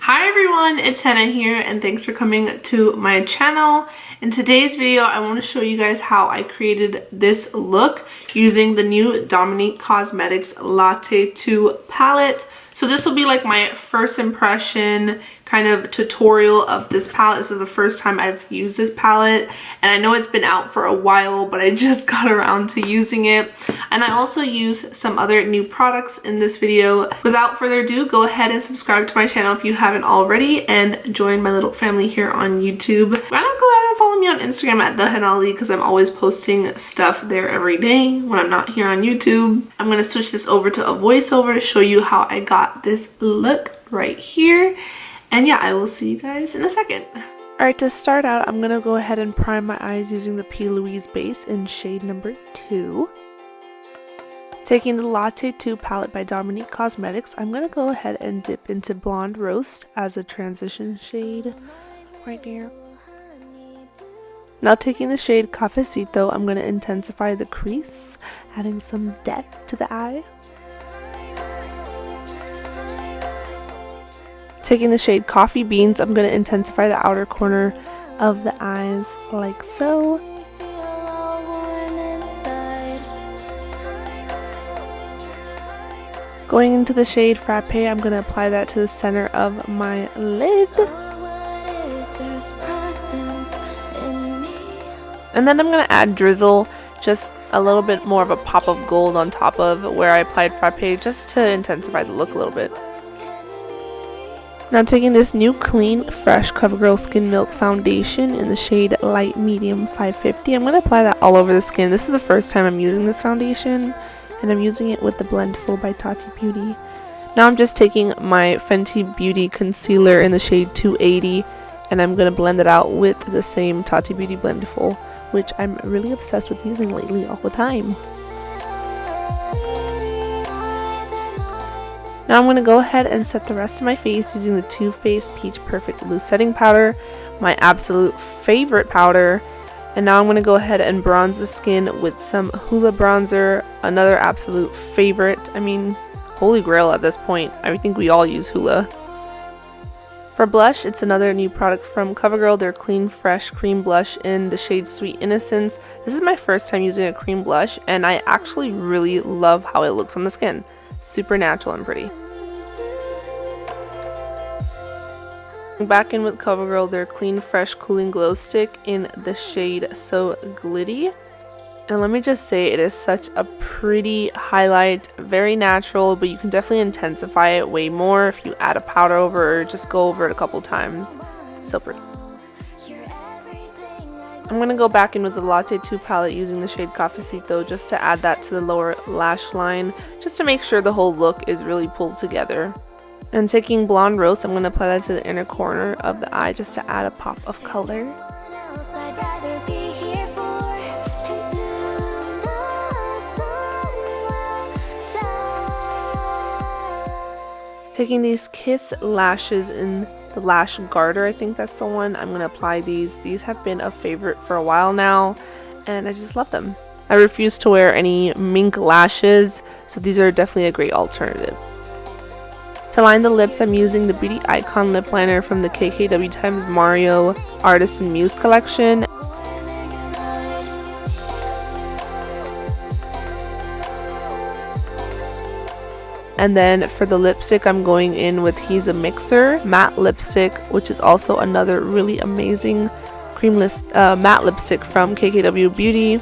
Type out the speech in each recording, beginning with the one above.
Hi everyone, it's Hannah here and thanks for coming to my channel. In today's video, I want to show you guys how I created this look using the new Dominique Cosmetics Latte 2 palette. So this will be like my first impression kind of tutorial of this palette. This is the first time I've used this palette and I know it's been out for a while, but I just got around to using it. And I also use some other new products in this video. Without further ado, go ahead and subscribe to my channel if you haven't already and join my little family here on YouTube. Why not go ahead and follow me on Instagram at Thehennaali because I'm always posting stuff there every day when I'm not here on YouTube. I'm going to switch this over to a voiceover to show you how I got this look right here. And yeah, I will see you guys in a second. Alright, to start out, I'm going to go ahead and prime my eyes using the P. Louise base in shade number 2. Taking the Latte 2 palette by Dominique Cosmetics, I'm going to go ahead and dip into Blonde Roast as a transition shade right there. Now taking the shade Cafecito, I'm going to intensify the crease, adding some depth to the eye. Taking the shade Coffee Beans, I'm going to intensify the outer corner of the eyes like so. Going into the shade Frappe, I'm going to apply that to the center of my lid. And then I'm going to add Drizzle, just a little bit more of a pop of gold on top of where I applied Frappe, just to intensify the look a little bit. Now taking this new Clean Fresh Covergirl Skin Milk Foundation in the shade Light Medium 550. I'm going to apply that all over the skin. This is the first time I'm using this foundation, and I'm using it with the Blendful by Tati Beauty. Now I'm just taking my Fenty Beauty Concealer in the shade 280, and I'm going to blend it out with the same Tati Beauty Blendful, which I'm really obsessed with using lately all the time. Now I'm going to go ahead and set the rest of my face using the Too Faced Peach Perfect Loose Setting Powder, my absolute favorite powder. And now I'm going to go ahead and bronze the skin with some Hoola bronzer, another absolute favorite. I mean, holy grail at this point. I think we all use Hoola. For blush, it's another new product from Covergirl, their Clean Fresh Cream Blush in the shade Sweet Innocence. This is my first time using a cream blush, and I actually really love how it looks on the skin. Super natural and pretty. Back in with Covergirl, their Clean Fresh Cooling Glow Stick in the shade So Glitty. And let me just say, it is such a pretty highlight, very natural, but you can definitely intensify it way more if you add a powder over or just go over it a couple times. So pretty. I'm going to go back in with the Latte 2 palette using the shade Cafecito just to add that to the lower lash line, just to make sure the whole look is really pulled together. And taking Blonde Roast, I'm going to apply that to the inner corner of the eye just to add a pop of color. Taking these Kiss lashes in the lash garter, I think that's the one. I'm going to apply these. These have been a favorite for a while now, and I just love them. I refuse to wear any mink lashes, so these are definitely a great alternative. To line the lips, I'm using the Beauty Icon Lip Liner from the KKW x Mario Artist and Muse collection. And then for the lipstick, I'm going in with He's a Mixer matte lipstick, which is also another really amazing creamless matte lipstick from KKW Beauty.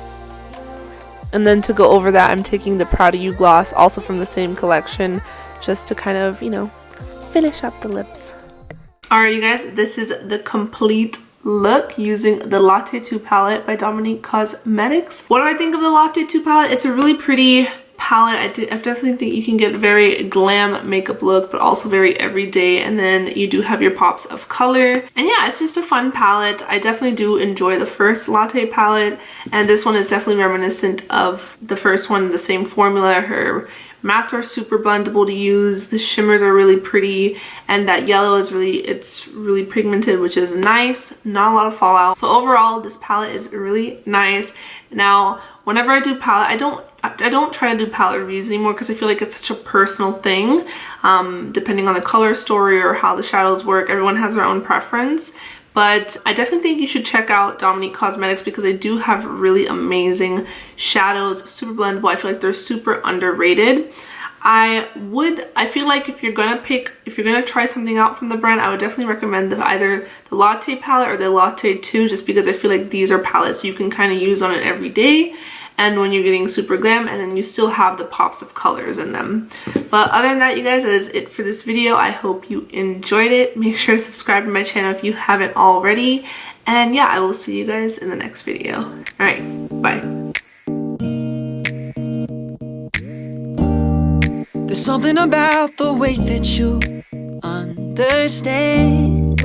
And then to go over that, I'm taking the Proud of You gloss, also from the same collection, just to kind of, you know, finish up the lips. Alright you guys, this is the complete look using the Latte 2 palette by Dominique Cosmetics. What do I think of the Latte 2 palette? It's a really pretty palette. I definitely think you can get a very glam makeup look, but also very everyday, and then you do have your pops of color. And yeah, it's just a fun palette. I definitely do enjoy the first Latte palette, and this one is definitely reminiscent of the first one, the same formula. Her mattes are super blendable to use, the shimmers are really pretty, and that yellow is it's really pigmented, which is nice. Not a lot of fallout. So overall, this palette is really nice. Now, whenever I do palette, I don't try to do palette reviews anymore because I feel like it's such a personal thing. Depending on the color story or how the shadows work, everyone has their own preference. But I definitely think you should check out Dominique Cosmetics because they do have really amazing shadows, super blendable. I feel like they're super underrated. I feel like if you're gonna try something out from the brand, I would definitely recommend either the Latte palette or the Latte 2, just because I feel like these are palettes you can kind of use on it every day and when you're getting super glam, and then you still have the pops of colors in them. But other than that, you guys, that is it for this video. I hope you enjoyed it. Make sure to subscribe to my channel if you haven't already. And yeah, I will see you guys in the next video. All right, bye. There's something about the way that you understand.